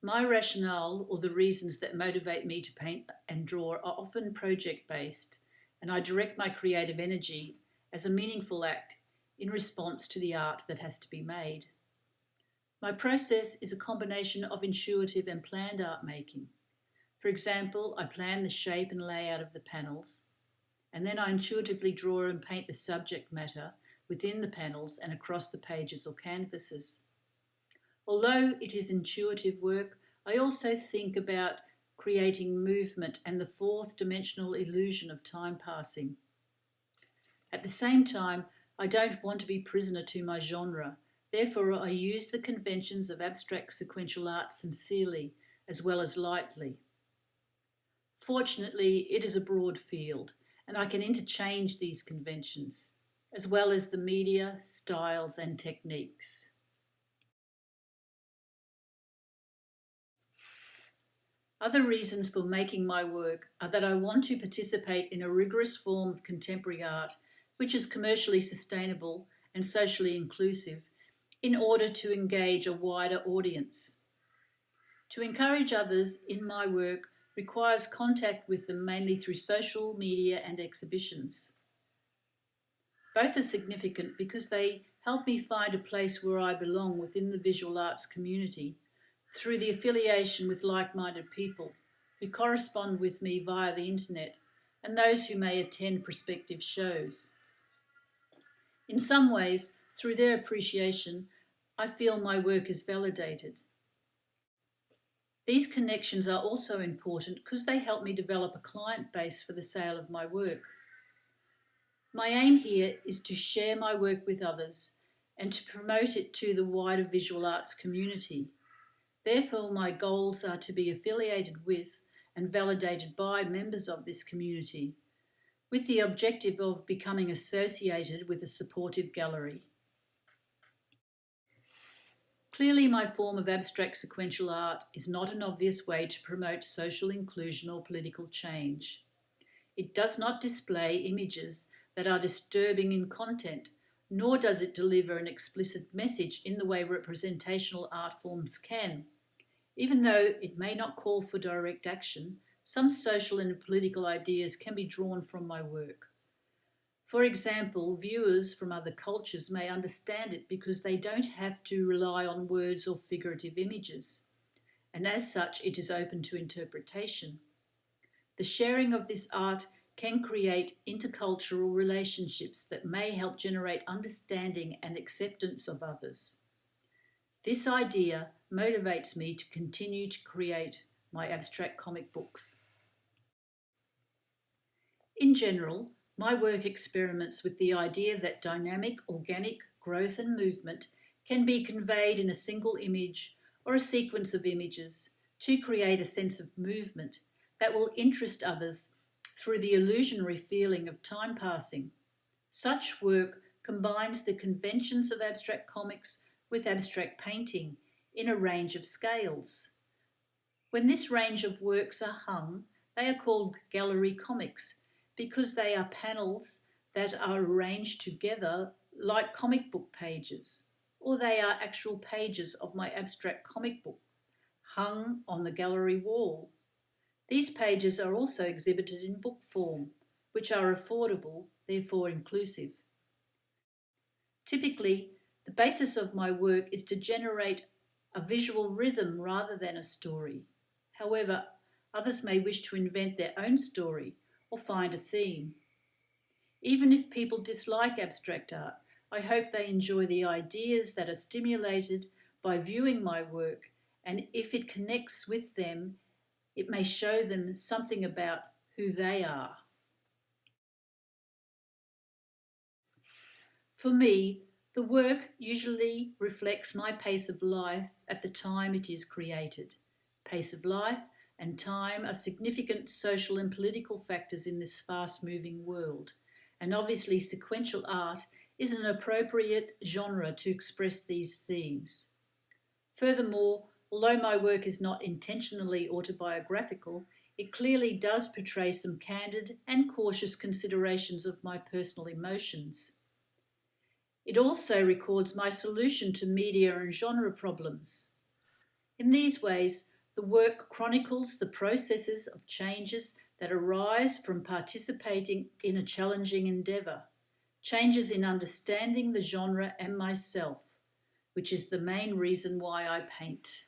My rationale, or the reasons that motivate me to paint and draw, are often project-based, and I direct my creative energy as a meaningful act in response to the art that has to be made. My process is a combination of intuitive and planned art making. For example, I plan the shape and layout of the panels, and then I intuitively draw and paint the subject matter within the panels and across the pages or canvases. Although it is intuitive work, I also think about creating movement and the fourth dimensional illusion of time passing. At the same time, I don't want to be prisoner to my genre. Therefore, I use the conventions of abstract sequential art sincerely as well as lightly. Fortunately, it is a broad field, and I can interchange these conventions, as well as the media, styles, and techniques. Other reasons for making my work are that I want to participate in a rigorous form of contemporary art, which is commercially sustainable and socially inclusive, in order to engage a wider audience. To encourage others in my work requires contact with them mainly through social media and exhibitions. Both are significant because they help me find a place where I belong within the visual arts community through the affiliation with like-minded people who correspond with me via the internet and those who may attend prospective shows. In some ways, through their appreciation, I feel my work is validated. These connections are also important because they help me develop a client base for the sale of my work. My aim here is to share my work with others and to promote it to the wider visual arts community. Therefore, my goals are to be affiliated with and validated by members of this community, with the objective of becoming associated with a supportive gallery. Clearly, my form of abstract sequential art is not an obvious way to promote social inclusion or political change. It does not display images that are disturbing in content, nor does it deliver an explicit message in the way representational art forms can. Even though it may not call for direct action, some social and political ideas can be drawn from my work. For example, viewers from other cultures may understand it because they don't have to rely on words or figurative images, and as such it is open to interpretation. The sharing of this art can create intercultural relationships that may help generate understanding and acceptance of others. This idea motivates me to continue to create my abstract comic books. In general, my work experiments with the idea that dynamic, organic growth and movement can be conveyed in a single image or a sequence of images to create a sense of movement that will interest others through the illusionary feeling of time passing. Such work combines the conventions of abstract comics with abstract painting in a range of scales. When this range of works are hung, they are called gallery comics because they are panels that are arranged together like comic book pages, or they are actual pages of my abstract comic book hung on the gallery wall. These pages are also exhibited in book form, which are affordable, therefore inclusive. Typically, the basis of my work is to generate a visual rhythm rather than a story. However, others may wish to invent their own story or find a theme. Even if people dislike abstract art, I hope they enjoy the ideas that are stimulated by viewing my work, and if it connects with them, it may show them something about who they are. For me, the work usually reflects my pace of life at the time it is created. Pace of life and time are significant social and political factors in this fast-moving world, and obviously sequential art is an appropriate genre to express these themes. Furthermore, although my work is not intentionally autobiographical, it clearly does portray some candid and cautious considerations of my personal emotions. It also records my solution to media and genre problems. In these ways, the work chronicles the processes of changes that arise from participating in a challenging endeavour, changes in understanding the genre and myself, which is the main reason why I paint.